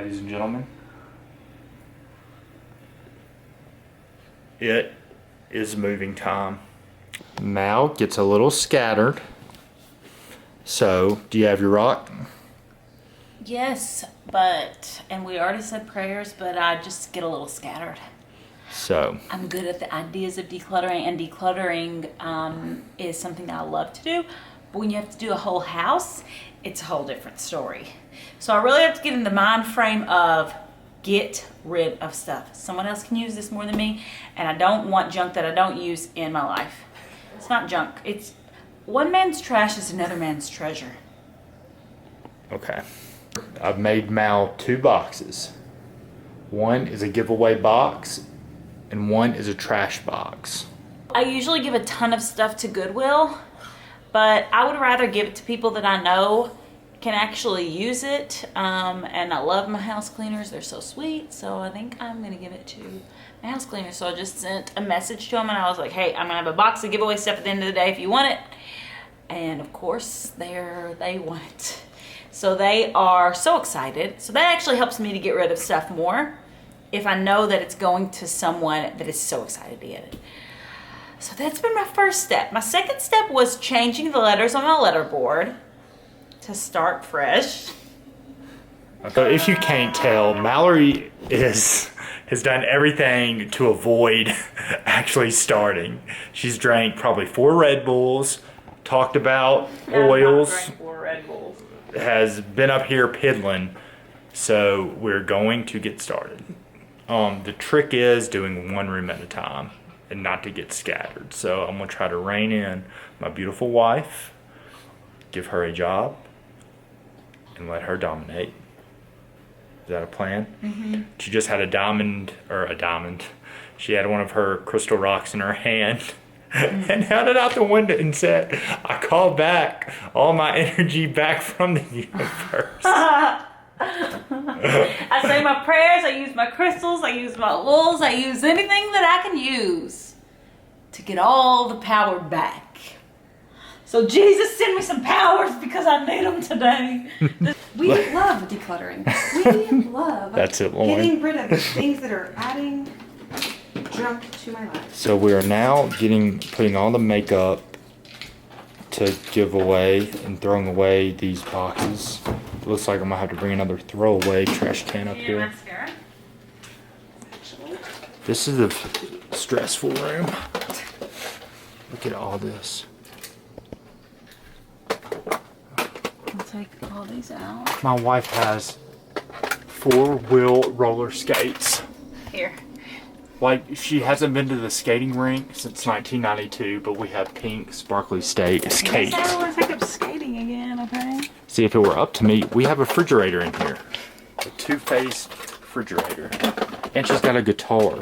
ladies and gentlemen. It is moving time. Mal gets a little scattered. So, do you have your rock? Yes, and we already said prayers, but I just get a little scattered. So, I'm good at the ideas of decluttering, and decluttering is something that I love to do. But when you have to do a whole house, it's a whole different story. So I really have to get in the mind frame of get rid of stuff. Someone else can use this more than me, and I don't want junk that I don't use in my life. It's not junk. It's one man's trash is another man's treasure. okay. I've made Mal 2 boxes. One is a giveaway box, and one is a trash box. I usually give a ton of stuff to Goodwill, but I would rather give it to people that I know can actually use it. And I love my house cleaners. They're so sweet. So I think I'm going to give it to my house cleaners. So I just sent a message to them and I was like, hey, I'm going to have a box of giveaway stuff at the end of the day if you want it. And of course, they want it. So they are so excited. So that actually helps me to get rid of stuff more if I know that it's going to someone that is so excited to get it. So that's been my first step. My second step was changing the letters on my letterboard to start fresh. So if you can't tell, Mallory has done everything to avoid actually starting. She's drank probably 4 Red Bulls, talked about oils, Drank 4 Red Bulls. has been up here piddling. So we're going to get started. The trick is doing one room at a time and not to get scattered. So I'm gonna try to rein in my beautiful wife, give her a job, and let her dominate. Is that a plan? Mm-hmm. She just had a diamond. She had one of her crystal rocks in her hand and held it out the window and said, I call back all my energy back from the universe. I say my prayers, I use my crystals, I use my oils, I use anything that I can use to get all the power back. So Jesus, send me some powers because I need them today. We love decluttering. We love That's it, Lauren. getting rid of the things that are adding junk to my life. So we are now putting all the makeup to give away and throwing away these boxes. It looks like I'm gonna have to bring another throwaway trash can up here. Mascara? This is a stressful room. Look at all this. I'll take all these out. My wife has 4-wheel roller skates. Here. Like, she hasn't been to the skating rink since 1992, but we have pink sparkly skates. I don't want to take up skating again, okay? See, if it were up to me, we have a refrigerator in here. A 2-faced refrigerator. And she's got a guitar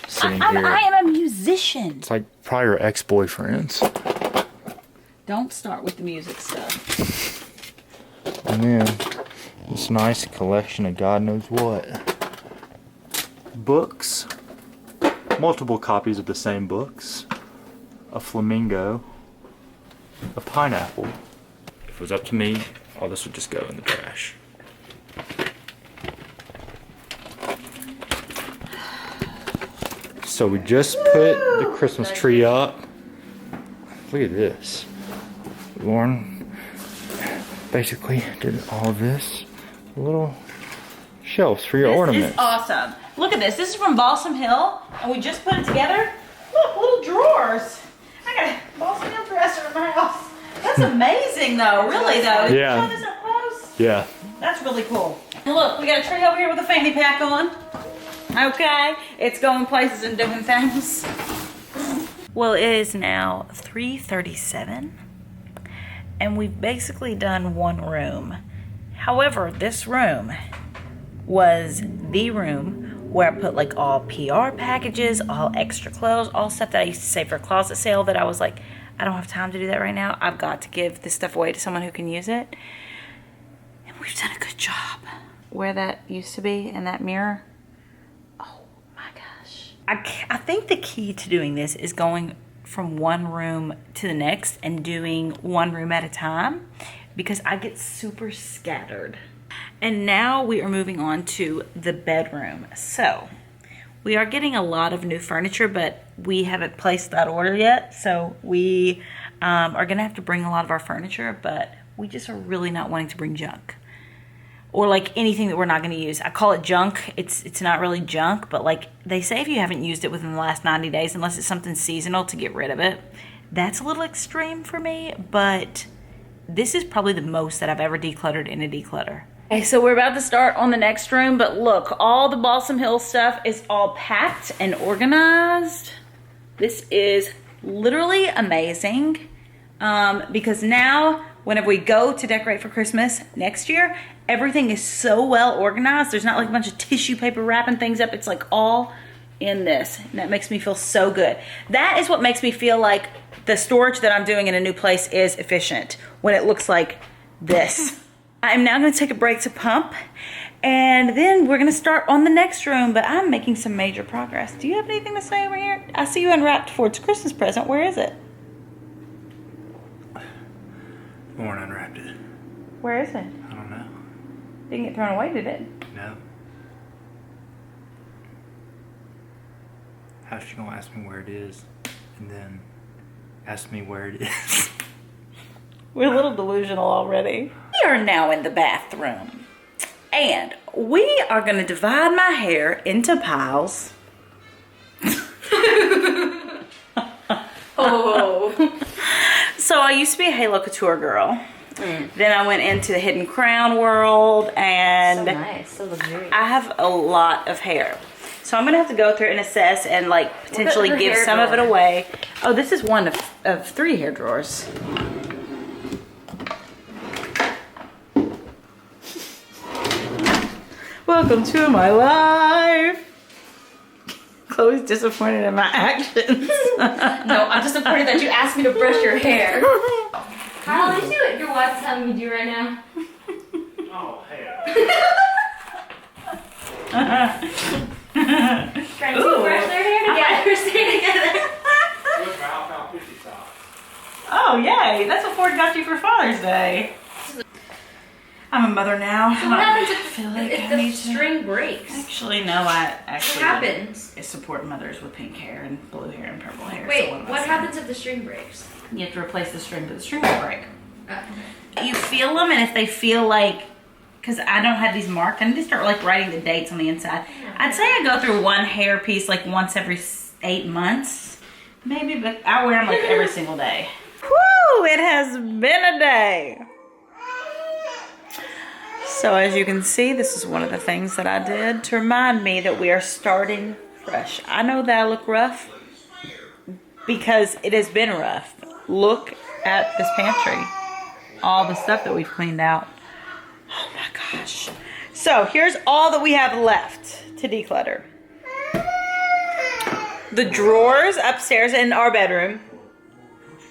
sitting here. I am a musician. It's like probably her ex-boyfriend's. Don't start with the music stuff. And then this nice collection of God knows what. Books. Multiple copies of the same books. A flamingo. A pineapple. If it was up to me, all this would just go in the trash. So we just put the Christmas tree up. Look at this. Lauren basically did all of this. Little shelves for your ornaments. This is awesome. Look at this. This is from Balsam Hill, and we just put it together. Look, little drawers. I got a Balsam Hill dresser in my house. That's amazing, though. Really, though. Yeah. Can you show this up close? Yeah. That's really cool. And look, we got a tree over here with a fanny pack on. Okay, it's going places and doing things. Well, it is now 3:37, and we've basically done one room. However, this room was the room where I put like all PR packages, all extra clothes, all stuff that I used to save for a closet sale that I was like, I don't have time to do that right now. I've got to give this stuff away to someone who can use it. And we've done a good job. Where that used to be in that mirror. Oh my gosh. I think the key to doing this is going from one room to the next and doing one room at a time, because I get super scattered. And now we are moving on to the bedroom. So we are getting a lot of new furniture, but we haven't placed that order yet. So we are gonna have to bring a lot of our furniture, but we just are really not wanting to bring junk. Or like anything that we're not gonna use. I call it junk. It's not really junk, but like they say if you haven't used it within the last 90 days, unless it's something seasonal, to get rid of it. That's a little extreme for me, but this is probably the most that I've ever decluttered in a declutter. Okay, so we're about to start on the next room, but look, all the Balsam Hill stuff is all packed and organized. This is literally amazing because now whenever we go to decorate for Christmas next year, everything is so well organized. There's not like a bunch of tissue paper wrapping things up. It's like all in this, and that makes me feel so good. That is what makes me feel like the storage that I'm doing in a new place is efficient, when it looks like this. I'm now going to take a break to pump, and then we're going to start on the next room, but I'm making some major progress. Do you have anything to say over here? I see you unwrapped Ford's Christmas present. Where is it? Lauren unwrapped it. Where is it? I don't know. Didn't get thrown away, did it? No. How's she going to ask me where it is, and then ask me where it is? We're a little delusional already. We are now in the bathroom, and we are going to divide my hair into piles. Oh. So I used to be a Halo Couture girl. Then I went into the Hidden Crown world, and So nice, so luxurious. I have a lot of hair. So I'm gonna have to go through and assess and like potentially her give hair some of it drawer. away. Oh, this is one of 3 hair drawers. Welcome to my life. Chloe's disappointed in my actions. No, I'm disappointed that you asked me to brush your hair. Kyle, you see what your wife's telling me to do right now? Oh, hell. Trying to brush their hair together, stay together. Oh, yay. That's what Ford got you for Father's Day. I'm a mother now. So what happens I feel like if I the need to... string breaks? Actually, no, I What actually happens? support mothers with pink hair and blue hair and purple hair. Wait, so am I what saying? happens if the string breaks? You have to replace the string, but the string will break. Okay. You feel them, and if they feel like, because I don't have these marked, I need to start like writing the dates on the inside. I'd say I go through one hair piece like once every 8 months, maybe, but I wear them like every single day. Woo! It has been a day. So as you can see, this is one of the things that I did to remind me that we are starting fresh. I know that I look rough because it has been rough. Look at this pantry. All the stuff that we've cleaned out. Oh my gosh. So here's all that we have left to declutter. The drawers upstairs in our bedroom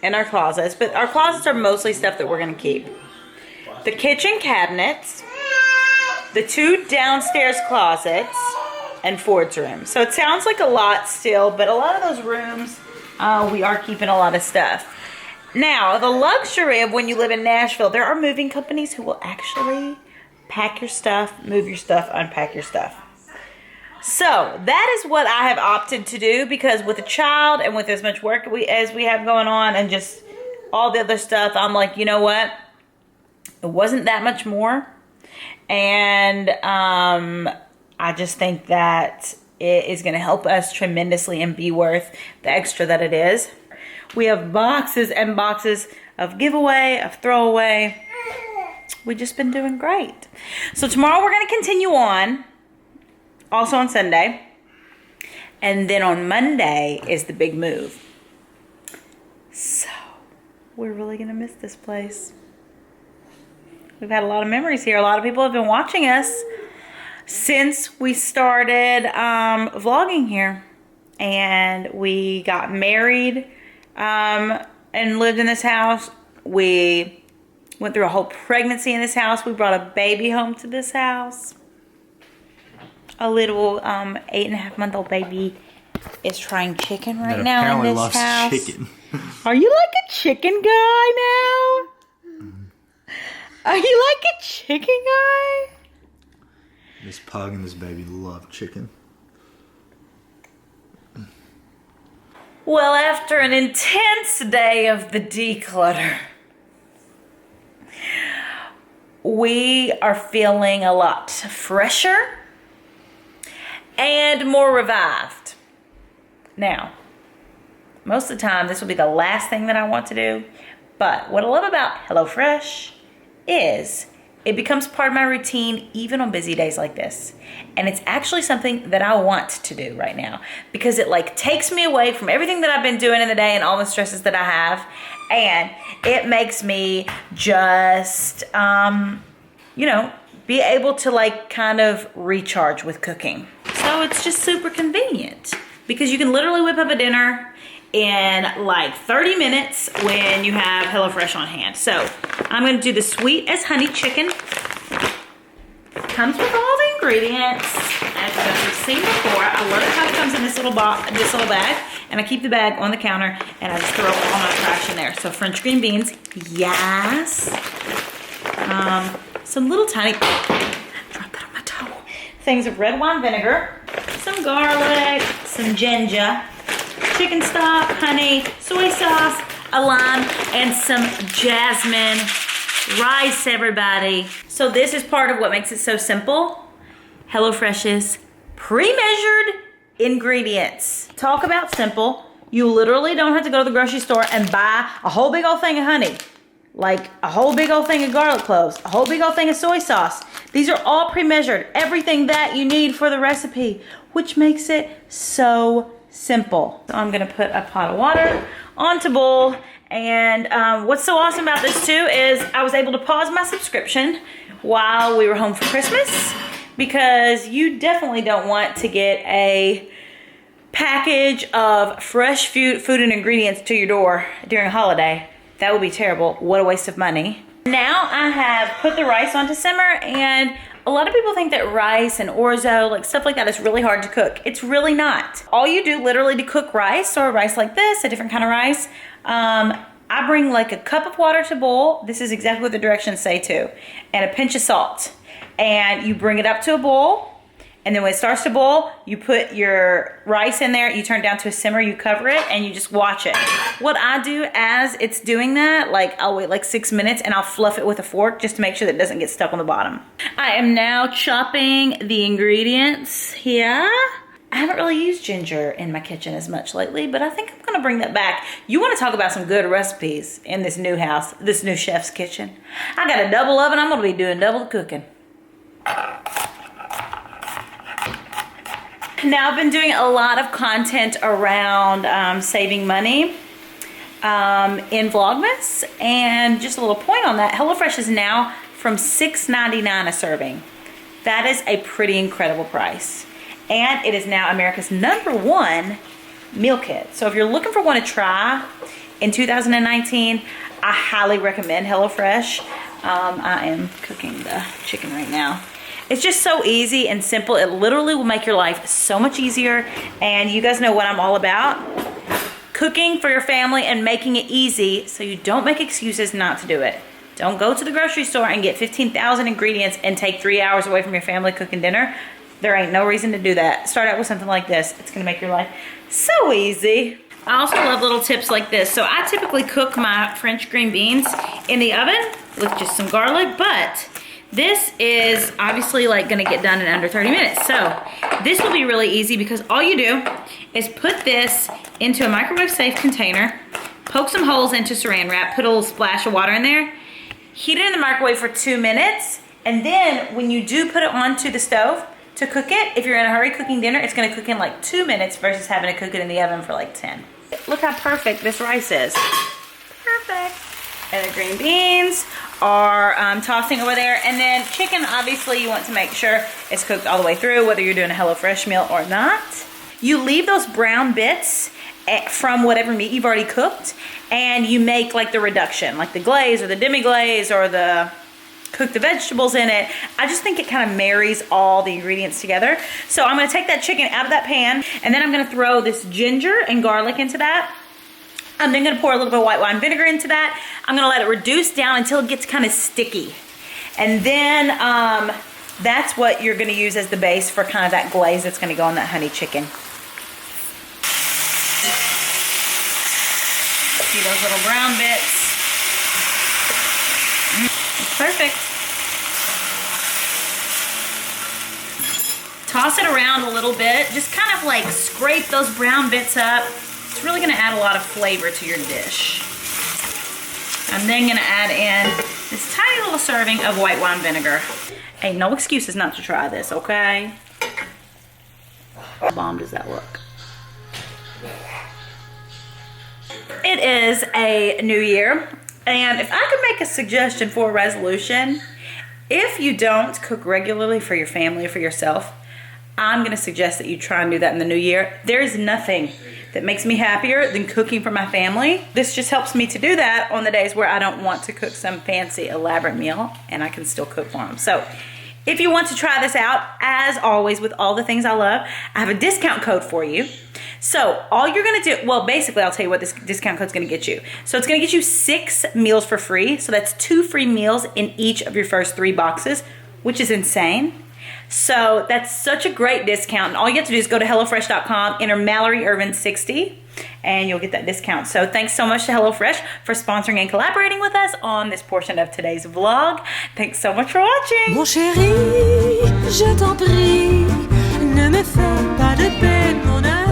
and our closets, but our closets are mostly stuff that we're gonna keep. The kitchen cabinets, the 2 downstairs closets, and Ford's room. So it sounds like a lot still, but a lot of those rooms, we are keeping a lot of stuff. Now, the luxury of when you live in Nashville, there are moving companies who will actually pack your stuff, move your stuff, unpack your stuff. So that is what I have opted to do, because with a child and with as much work as we have going on and just all the other stuff, I'm like, you know what? It wasn't that much more. And I just think that it is going to help us tremendously and be worth the extra that it is. We have boxes and boxes of giveaway, of throwaway. We've just been doing great. So tomorrow we're going to continue on. Also on Sunday. And then on Monday is the big move. So we're really going to miss this place. We've had a lot of memories here. A lot of people have been watching us since we started vlogging here. And we got married and lived in this house. We went through a whole pregnancy in this house. We brought a baby home to this house. A little 8.5-month-old baby is trying chicken right now in this house. Chicken. Are you like a chicken guy now? Are you like a chicken guy? This pug and this baby love chicken. Well, after an intense day of the declutter, we are feeling a lot fresher and more revived. Now, most of the time, this will be the last thing that I want to do, but what I love about HelloFresh is it becomes part of my routine even on busy days like this. And it's actually something that I want to do right now because it like takes me away from everything that I've been doing in the day and all the stresses that I have. And it makes me just, you know, be able to like kind of recharge with cooking. So it's just super convenient because you can literally whip up a dinner in like 30 minutes when you have HelloFresh on hand. So I'm gonna do the sweet as honey chicken. Comes with all the ingredients, as you've seen before. I love it how it comes in this little bag, and I keep the bag on the counter, and I just throw all my trash in there. So French green beans, yes. Some little tiny, drop that on my toe, things of red wine vinegar, some garlic, some ginger, chicken stock, honey, soy sauce, a lime, and some jasmine rice, everybody. So this is part of what makes it so simple. HelloFresh's pre-measured ingredients. Talk about simple. You literally don't have to go to the grocery store and buy a whole big old thing of honey, like a whole big old thing of garlic cloves, a whole big old thing of soy sauce. These are all pre-measured. Everything that you need for the recipe, which makes it so simple. So I'm gonna put a pot of water onto bowl. And what's so awesome about this too is I was able to pause my subscription while we were home for Christmas, because you definitely don't want to get a package of fresh food and ingredients to your door during a holiday. That would be terrible. What a waste of money. Now I have put the rice on to simmer, and a lot of people think that rice and orzo, like stuff like that, is really hard to cook. It's really not. All you do literally to cook rice, or rice like this, a different kind of rice, I bring like a cup of water to boil. This is exactly what the directions say too. And a pinch of salt. And you bring it up to a boil. And then when it starts to boil, you put your rice in there, you turn it down to a simmer, you cover it, and you just watch it. What I do as it's doing that, like I'll wait like 6 minutes and I'll fluff it with a fork just to make sure that it doesn't get stuck on the bottom. I am now chopping the ingredients here. I haven't really used ginger in my kitchen as much lately, but I think I'm gonna bring that back. You wanna talk about some good recipes in this new house, this new chef's kitchen. I got a double oven, I'm gonna be doing double the cooking. Now I've been doing a lot of content around saving money in Vlogmas, and just a little point on that, HelloFresh is now from $6.99 a serving. That is a pretty incredible price. And it is now America's #1 meal kit. So if you're looking for one to try in 2019, I highly recommend HelloFresh. I am cooking the chicken right now. It's just so easy and simple. It literally will make your life so much easier. And you guys know what I'm all about. Cooking for your family and making it easy so you don't make excuses not to do it. Don't go to the grocery store and get 15,000 ingredients and take 3 hours away from your family cooking dinner. There ain't no reason to do that. Start out with something like this. It's gonna make your life so easy. I also love little tips like this. So I typically cook my French green beans in the oven with just some garlic, but this is obviously like gonna get done in under 30 minutes. So this will be really easy because all you do is put this into a microwave safe container, poke some holes into saran wrap, put a little splash of water in there, heat it in the microwave for 2 minutes, and then when you do put it onto the stove to cook it, if you're in a hurry cooking dinner, it's gonna cook in like 2 minutes versus having to cook it in the oven for like 10. Look how perfect this rice is. Perfect. And the green beans are tossing over there. And then chicken, obviously you want to make sure it's cooked all the way through, whether you're doing a HelloFresh meal or not. You leave those brown bits from whatever meat you've already cooked, and you make like the reduction, like the glaze or the demi-glaze or cook the vegetables in it. I just think it kind of marries all the ingredients together. So I'm gonna take that chicken out of that pan, and then I'm gonna throw this ginger and garlic into that. I'm then gonna pour a little bit of white wine vinegar into that. I'm gonna let it reduce down until it gets kind of sticky. And then That's what you're gonna use as the base for kind of that glaze that's gonna go on that honey chicken. See those little brown bits? It's perfect. Toss it around a little bit. Just kind of like scrape those brown bits up. It's really gonna add a lot of flavor to your dish. I'm then gonna add in this tiny little serving of white wine vinegar. Hey, no excuses not to try this, okay? How bomb does that look? It is a new year, and if I could make a suggestion for a resolution, if you don't cook regularly for your family or for yourself, I'm gonna suggest that you try and do that in the new year. There is nothing that makes me happier than cooking for my family. This just helps me to do that on the days where I don't want to cook some fancy elaborate meal, and I can still cook for them. So if you want to try this out, as always with all the things I love, I have a discount code for you. So all you're gonna do, well, basically I'll tell you what this discount code's gonna get you. So it's gonna get you 6 meals for free. So that's 2 free meals in each of your first 3 boxes, which is insane. So that's such a great discount. And all you have to do is go to HelloFresh.com, enter Mallory Ervin 60, and you'll get that discount. So thanks so much to HelloFresh for sponsoring and collaborating with us on this portion of today's vlog. Thanks so much for watching. Mon chéri, je t'en prie, ne me fais pas de peine, mon ami.